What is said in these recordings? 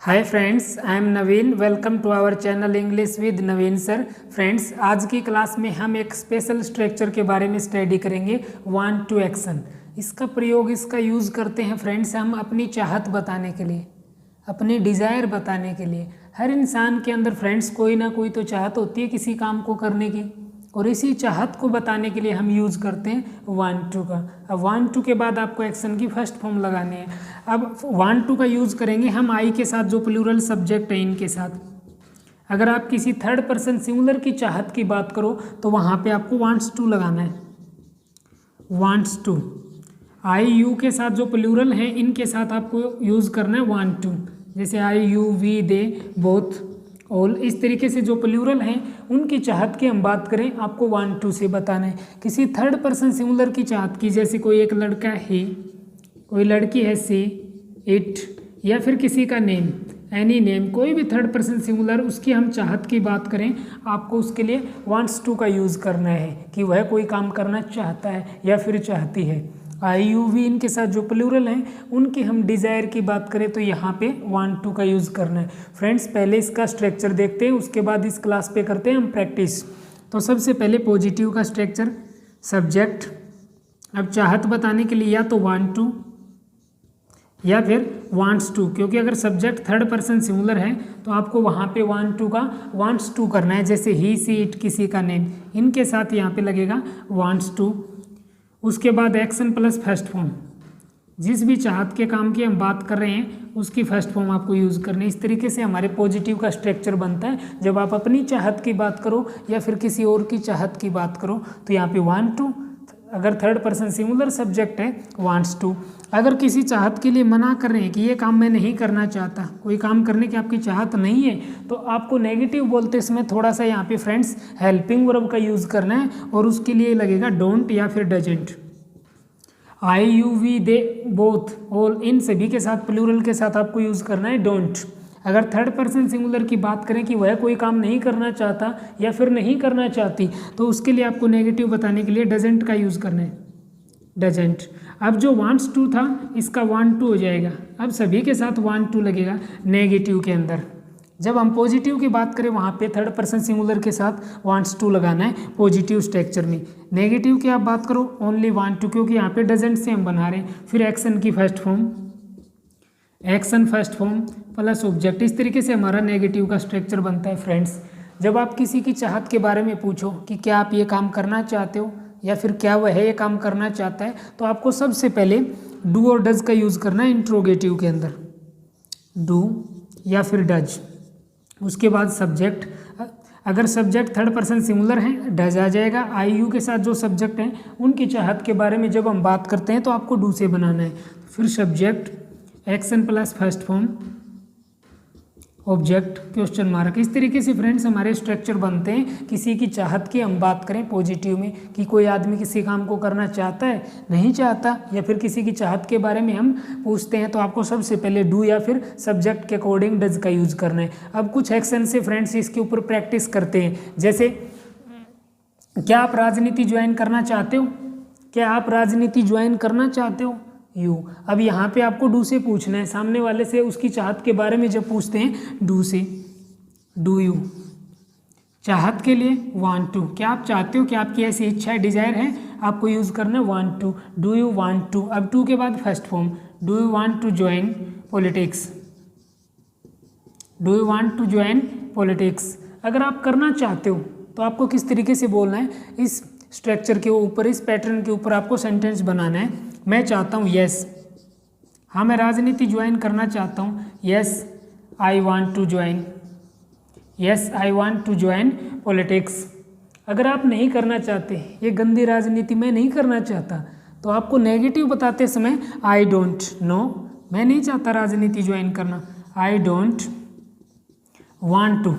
Hi friends, I am Naveen. Welcome to our channel English with Naveen sir. Friends, आज की class में हम एक स्पेशल स्ट्रक्चर के बारे में स्टडी करेंगे, वांट टू एक्शन। इसका प्रयोग, इसका यूज़ करते हैं फ्रेंड्स हम अपनी चाहत बताने के लिए, अपनी डिज़ायर बताने के लिए। हर इंसान के अंदर फ्रेंड्स कोई ना कोई तो चाहत होती है किसी काम को करने की, और इसी चाहत को बताने के लिए हम यूज़ करते हैं वांट टू का। अब वांट टू के बाद आपको एक्शन की फर्स्ट फॉर्म लगानी है। अब वांट टू का यूज़ करेंगे हम आई के साथ, जो प्लूरल सब्जेक्ट है इनके साथ। अगर आप किसी थर्ड पर्सन सिंगुलर की चाहत की बात करो तो वहाँ पे आपको वांट्स टू लगाना है, वांट्स टू। आई यू के साथ जो प्लूरल हैं इनके साथ आपको यूज़ करना है वांट टू, जैसे I you we they both all. इस तरीके से जो प्लूरल हैं उनकी चाहत की हम बात करें, आपको वांट टू से बताना है। किसी थर्ड पर्सन सिंगुलर की चाहत की, जैसे कोई एक लड़का है, कोई लड़की है सी, इट, या फिर किसी का नेम, एनी नेम, कोई भी थर्ड पर्सन सिंगुलर, उसकी हम चाहत की बात करें, आपको उसके लिए वांट्स टू का यूज़ करना है कि वह कोई काम करना चाहता है या फिर चाहती है। आई यू वी इनके साथ जो प्लूरल हैं उनकी हम डिज़ायर की बात करें तो यहाँ पे वांट टू का यूज़ करना है। फ्रेंड्स, पहले इसका स्ट्रक्चर देखते हैं, उसके बाद इस क्लास पे करते हैं हम प्रैक्टिस। तो सबसे पहले पॉजिटिव का स्ट्रक्चर, सब्जेक्ट। अब चाहत बताने के लिए या तो वांट टू या फिर वांट्स टू, क्योंकि अगर सब्जेक्ट थर्ड पर्सन सिंगुलर है तो आपको वहाँ पे वांट टू का वांट्स टू करना है। जैसे ही, सी, इट, किसी का नेम, इनके साथ यहाँ पे लगेगा वांट्स टू। उसके बाद एक्शन प्लस फर्स्ट फॉर्म, जिस भी चाहत के काम की हम बात कर रहे हैं उसकी फर्स्ट फॉर्म आपको यूज़ करनी है। इस तरीके से हमारे पॉजिटिव का स्ट्रक्चर बनता है। जब आप अपनी चाहत की बात करो या फिर किसी और की चाहत की बात करो तो यहाँ पे वांट टू, अगर थर्ड पर्सन सिंगुलर सब्जेक्ट है वांट्स टू। अगर किसी चाहत के लिए मना कर रहे हैं कि ये काम मैं नहीं करना चाहता, कोई काम करने की आपकी चाहत नहीं है, तो आपको नेगेटिव बोलते समय थोड़ा सा यहाँ पे फ्रेंड्स हेल्पिंग वर्ब का यूज़ करना है, और उसके लिए लगेगा डोंट या फिर doesn't. I you we they both all, इन सभी के साथ प्लूरल के साथ आपको यूज़ करना है डोंट। अगर थर्ड पर्सन सिंगुलर की बात करें कि वह कोई काम नहीं करना चाहता या फिर नहीं करना चाहती, तो उसके लिए आपको नेगेटिव बताने के लिए डजेंट का यूज़ करना है, डजेंट। अब जो वांट्स टू था इसका वांट टू हो जाएगा। अब सभी के साथ वांट टू लगेगा नेगेटिव के अंदर। जब हम पॉजिटिव की बात करें वहाँ पे थर्ड पर्सन सिंगुलर के साथ वांट्स टू लगाना है पॉजिटिव स्ट्रक्चर में। नेगेटिव की आप बात करो ओनली वांट टू, क्योंकि यहाँ पे डजेंट से हम बना रहे हैं। फिर एक्शन की first form, action first form plus object. इस तरीके से हमारा नेगेटिव का स्ट्रक्चर बनता है। फ्रेंड्स, जब आप किसी की चाहत के बारे में पूछो कि क्या आप ये काम करना चाहते हो या फिर क्या वह ये काम करना चाहता है, तो आपको सबसे पहले डू और डज का यूज़ करना है इंट्रोगेटिव के अंदर, डू या फिर डज। उसके बाद सब्जेक्ट, अगर सब्जेक्ट थर्ड पर्सन सिंगुलर है डज आ जाएगा। आई यू के साथ जो सब्जेक्ट हैं उनकी चाहत के बारे में जब हम बात करते हैं तो आपको डू से बनाना है। फिर subject, action plus first form, object, question mark. इस तरीके से फ्रेंड्स हमारे स्ट्रक्चर बनते हैं। किसी की चाहत की हम बात करें पॉजिटिव में कि कोई आदमी किसी काम को करना चाहता है, नहीं चाहता, या फिर किसी की चाहत के बारे में हम पूछते हैं, तो आपको सबसे पहले डू या फिर सब्जेक्ट के अकॉर्डिंग डज का यूज़ करना है। अब कुछ एक्शन से फ्रेंड्स इसके ऊपर प्रैक्टिस करते हैं। जैसे, क्या आप राजनीति ज्वाइन करना चाहते हो? क्या आप राजनीति ज्वाइन करना चाहते हो? यू। अब यहाँ पे आपको डू से पूछना है, सामने वाले से उसकी चाहत के बारे में जब पूछते हैं डू से, डू यू। चाहत के लिए वांट टू, क्या आप चाहते हो, क्या आपकी ऐसी इच्छा है, डिजायर है, आपको यूज़ करना है want to, do you want to. अब टू के बाद first form, do you want to join politics, do you want to join politics. अगर आप करना चाहते हो तो आपको किस तरीके से बोलना है, इस स्ट्रक्चर के ऊपर, इस पैटर्न के ऊपर आपको सेंटेंस बनाना है। मैं चाहता हूँ यस, हाँ मैं राजनीति ज्वाइन करना चाहता हूँ, yes I want to join, yes I want to join politics. अगर आप नहीं करना चाहते, ये गंदी राजनीति मैं नहीं करना चाहता, तो आपको नेगेटिव बताते समय आई डोंट नो, मैं नहीं चाहता राजनीति ज्वाइन करना, I don't want to,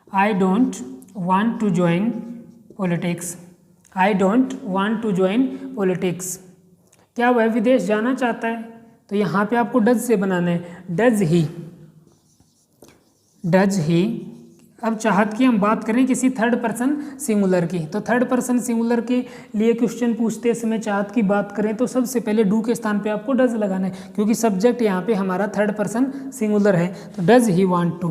I don't want to join politics, I don't want to join politics. क्या वह विदेश जाना चाहता है? तो यहाँ पे आपको डज से बनाना है, डज ही, डज ही। अब चाहत की हम बात करें किसी थर्ड पर्सन सिंगुलर की, तो थर्ड पर्सन सिंगुलर के लिए क्वेश्चन पूछते समय चाहत की बात करें तो सबसे पहले डू के स्थान पे आपको डज लगाना है, क्योंकि सब्जेक्ट यहाँ पे हमारा थर्ड पर्सन सिंगुलर है। तो does he want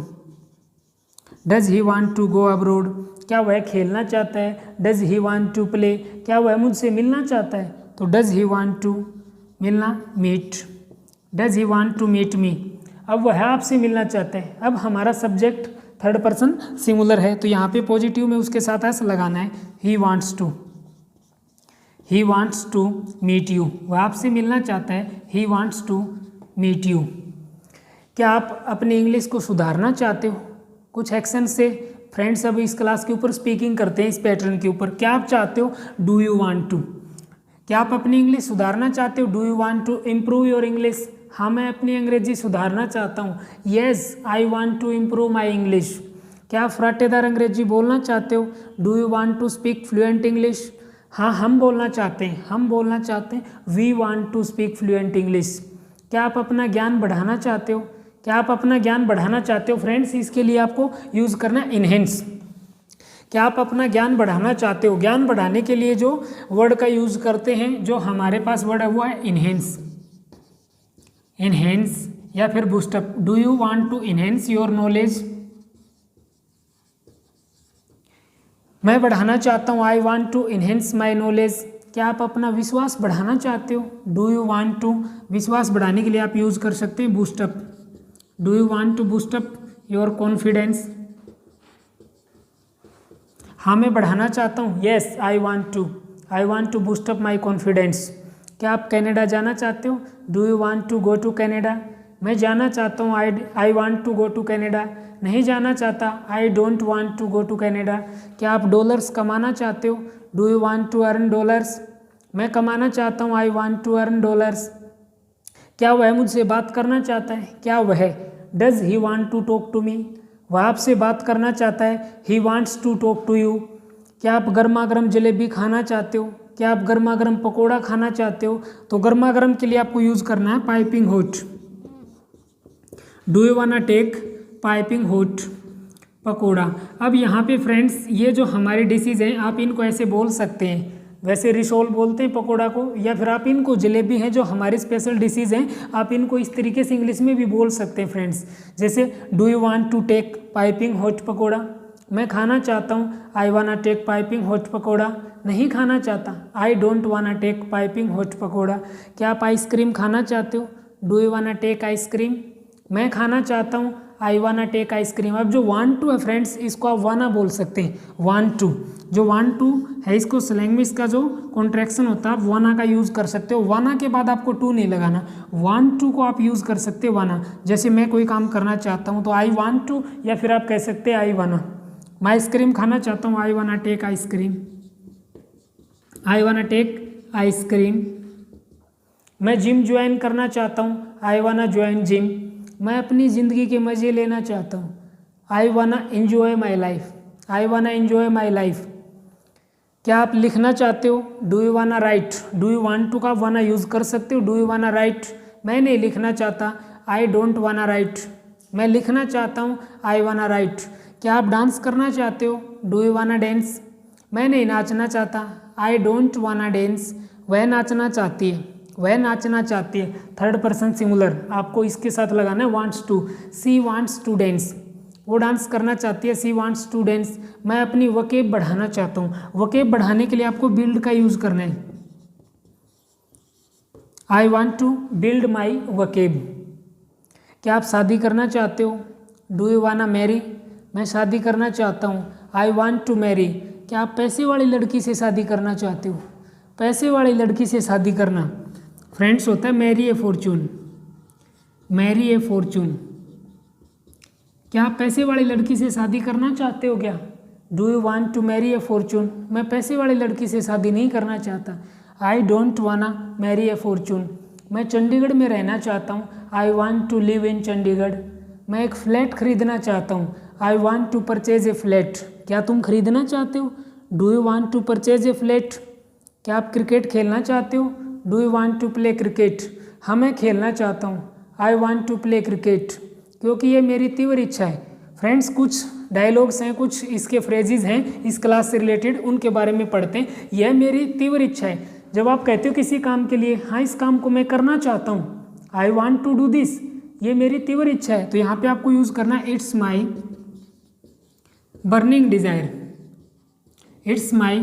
to go abroad, क्या वह खेलना चाहता है। Does he want to play, क्या वह मुझसे मिलना चाहता है। तो डज ही वांट टू मिलना, meet. Does he want to meet me, अब वह आपसे मिलना चाहता है। अब हमारा सब्जेक्ट थर्ड पर्सन सिंगुलर है, तो यहाँ पे पॉजिटिव में उसके साथ ऐसा लगाना है, he wants to meet you, वह आपसे मिलना चाहता है। He wants to meet you. क्या आप अपनी इंग्लिश को सुधारना चाहते हो कुछ एक्शन से। फ्रेंड्स, अब इस क्लास के ऊपर स्पीकिंग करते हैं, इस पैटर्न के ऊपर। क्या आप चाहते हो, डू यू वांट टू, क्या आप अपनी इंग्लिश सुधारना चाहते हो। Do you want to improve your English, हाँ मैं अपनी अंग्रेजी सुधारना चाहता हूँ। Yes I want to improve my English, क्या आप फराटेदार अंग्रेजी बोलना चाहते हो। Do you want to speak fluent English, हाँ हम बोलना चाहते हैं। We want to speak fluent English, क्या आप अपना ज्ञान बढ़ाना चाहते हो। फ्रेंड्स, इसके लिए आपको यूज़ करना इनहेंस, क्या आप अपना ज्ञान बढ़ाना चाहते हो। ज्ञान बढ़ाने के लिए जो वर्ड का यूज़ करते हैं, जो हमारे पास वर्ड है वो है इनहेंस या फिर boost up. Do you want to enhance your knowledge, मैं बढ़ाना चाहता हूँ। I want to enhance my knowledge, क्या आप अपना विश्वास बढ़ाना चाहते हो। डू यू वांट टू, विश्वास बढ़ाने के लिए आप यूज़ कर सकते हैं boost up. Do you want to boost up your confidence, हाँ मैं बढ़ाना चाहता हूँ। Yes I want to boost up my confidence, क्या आप कनाडा जाना चाहते हो। Do you want to go to Canada, मैं जाना चाहता हूँ। I want to go to Canada, नहीं जाना चाहता। I don't want to go to Canada, क्या आप डॉलर्स कमाना चाहते हो। Do you want to earn dollars, मैं कमाना चाहता हूँ। I want to earn dollars, क्या वह मुझसे बात करना चाहता है। क्या वह, does he want to talk to me, वह आपसे बात करना चाहता है। He wants to talk to you, क्या आप गर्मा गर्म जलेबी खाना चाहते हो। क्या आप गर्मा गर्म पकोड़ा खाना चाहते हो। तो गर्मा गर्म के लिए आपको यूज़ करना है piping hot. Do you wanna take piping hot pakora. अब यहाँ पे फ्रेंड्स, ये जो हमारी डिशेज हैं आप इनको ऐसे बोल सकते हैं, वैसे रिसोल बोलते हैं पकोड़ा को, या फिर आप इनको जलेबी हैं जो हमारी स्पेशल डिशेज हैं, आप इनको इस तरीके से इंग्लिश में भी बोल सकते हैं फ्रेंड्स। जैसे do you want to take piping hot pakora, मैं खाना चाहता हूँ। आई वाना टेक पाइपिंग हॉट पकोड़ा, नहीं खाना चाहता। I don't wanna take piping hot pakora, क्या आप आइसक्रीम खाना चाहते हो। Do you wanna take ice cream, मैं खाना चाहता हूँ। आई वाना टेक आइसक्रीम। अब जो वांट टू है फ्रेंड्स, इसको आप वाना बोल सकते हैं। वांट टू, जो वांट टू है इसको स्लैंग में इसका जो कॉन्ट्रैक्शन होता है आप वाना का यूज़ कर सकते हो। वाना के बाद आपको टू नहीं लगाना, वांट टू को आप यूज़ कर सकते हो वाना। जैसे मैं कोई काम करना चाहता हूँ तो आई वांट टू, या फिर आप कह सकते हैं आई वाना। मैं आइसक्रीम खाना चाहता हूँ। आई वाना टेक आइसक्रीम, आई वाना टेक आइसक्रीम। मैं जिम ज्वाइन करना चाहता हूँ। आई वाना ज्वाइन जिम। मैं अपनी ज़िंदगी के मज़े लेना चाहता हूँ। आई वाना एंजॉय माई लाइफ, आई वाना एंजॉय माई लाइफ। क्या आप लिखना चाहते हो। Do you wanna write, do you want to का वाना यूज़ कर सकते हो। डू यू वाना राइट, मैं नहीं लिखना चाहता। आई डोंट वाना राइट, मैं लिखना चाहता हूँ। आई वाना राइट। क्या आप डांस करना चाहते हो। डू यू वाना डांस, मैं नहीं नाचना चाहता। आई डोंट वाना डांस, वह नाचना चाहती है, वह नाचना चाहती है। थर्ड पर्सन सिंगुलर आपको इसके साथ लगाना है wants to. She wants to dance, वो डांस करना चाहती है। She wants to dance. मैं अपनी वकेब बढ़ाना चाहता हूँ। वकेब बढ़ाने के लिए आपको बिल्ड का यूज़ करना है। I want to build my वकेब। क्या आप शादी करना चाहते हो। डू यू वाना मैरी, मैं शादी करना चाहता हूँ। I want to marry. क्या आप पैसे वाली लड़की से शादी करना चाहते हो। पैसे वाली लड़की से शादी करना फ्रेंड्स होता है Mary a Fortune, Mary a Fortune. क्या आप पैसे वाली लड़की से शादी करना चाहते हो क्या। Do you want to marry a fortune, मैं पैसे वाली लड़की से शादी नहीं करना चाहता। I don't wanna marry a fortune, मैं चंडीगढ़ में रहना चाहता हूँ। I want to live in Chandigarh, मैं एक फ्लैट खरीदना चाहता हूँ। I want to purchase a flat, क्या तुम खरीदना चाहते हो। Do you want to purchase a flat. क्या आप क्रिकेट खेलना चाहते हो। Do you want to play cricket, हाँ मैं खेलना चाहता हूँ। I want to play cricket, क्योंकि ये मेरी तीव्र इच्छा है। फ्रेंड्स, कुछ डायलॉग्स हैं, कुछ इसके फ्रेजेस हैं इस क्लास से रिलेटेड, उनके बारे में पढ़ते हैं। यह मेरी तीव्र इच्छा है। जब आप कहते हो किसी काम के लिए, हाँ इस काम को मैं करना चाहता हूँ, I want to do this, ये मेरी तीव्र इच्छा है, तो यहाँ पे आपको यूज़ करना है it's my burning desire, it's my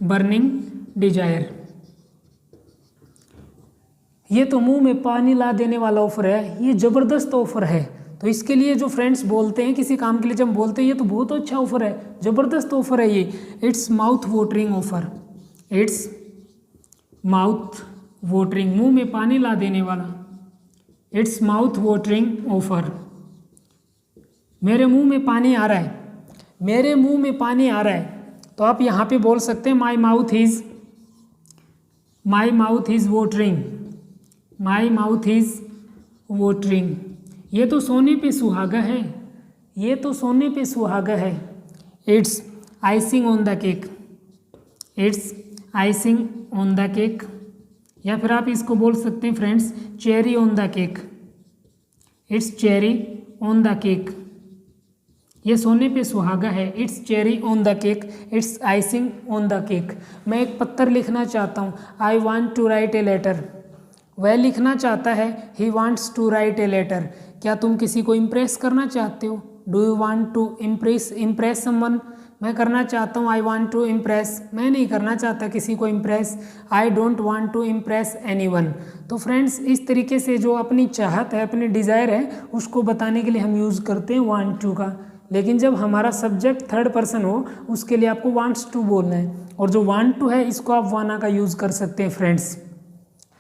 burning desire. ये तो मुंह में पानी ला देने वाला ऑफर है, ये ज़बरदस्त ऑफर है। तो इसके लिए जो फ्रेंड्स बोलते हैं किसी काम के लिए, जब बोलते हैं ये तो बहुत अच्छा ऑफर है, ज़बरदस्त ऑफर है ये, its mouth watering offer, its mouth watering, मुंह में पानी ला देने वाला, इट्स माउथ वाटरिंग ऑफर। मेरे मुंह में पानी आ रहा है, मेरे मुंह में पानी आ रहा है, तो आप यहाँ पे बोल सकते हैं my mouth is watering, my mouth is watering. ये तो सोने पे सुहागा है, ये तो सोने पे सुहागा है, it's icing on the cake, it's icing on the cake. या फिर आप इसको बोल सकते हैं friends cherry on the cake, it's cherry on the cake. ये सोने पे सुहागा है, it's cherry on the cake, it's icing on the cake. मैं एक पत्र लिखना चाहता हूँ, I want to write a letter, वह लिखना चाहता है, he wants to write a letter. क्या तुम किसी को इम्प्रेस करना चाहते हो, do you want to impress someone. मैं करना चाहता हूँ, आई वांट टू इम्प्रेस, मैं नहीं करना चाहता किसी को impress, I don't want to impress anyone. तो फ्रेंड्स इस तरीके से जो अपनी चाहत है, अपनी डिज़ायर है, उसको बताने के लिए हम यूज़ करते हैं वांट टू का। लेकिन जब हमारा सब्जेक्ट थर्ड पर्सन हो, उसके लिए आपको वांट्स टू बोलना है, और जो वांट टू है इसको आप वाना का यूज़ कर सकते हैं friends.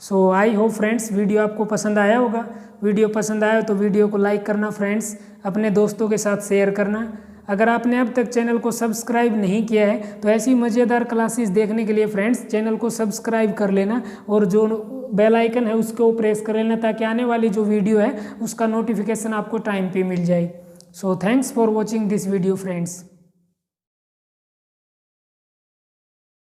So I hope friends video आपको पसंद आया होगा। वीडियो पसंद आया तो वीडियो को लाइक करना फ्रेंड्स, अपने दोस्तों के साथ शेयर करना। अगर आपने अब तक चैनल को सब्सक्राइब नहीं किया है तो ऐसी मज़ेदार क्लासेस देखने के लिए फ्रेंड्स चैनल को सब्सक्राइब कर लेना, और जो बेल आइकन है उसको प्रेस कर लेना, ताकि आने वाली जो वीडियो है उसका नोटिफिकेशन आपको टाइम पे मिल जाए। So thanks for watching this video friends.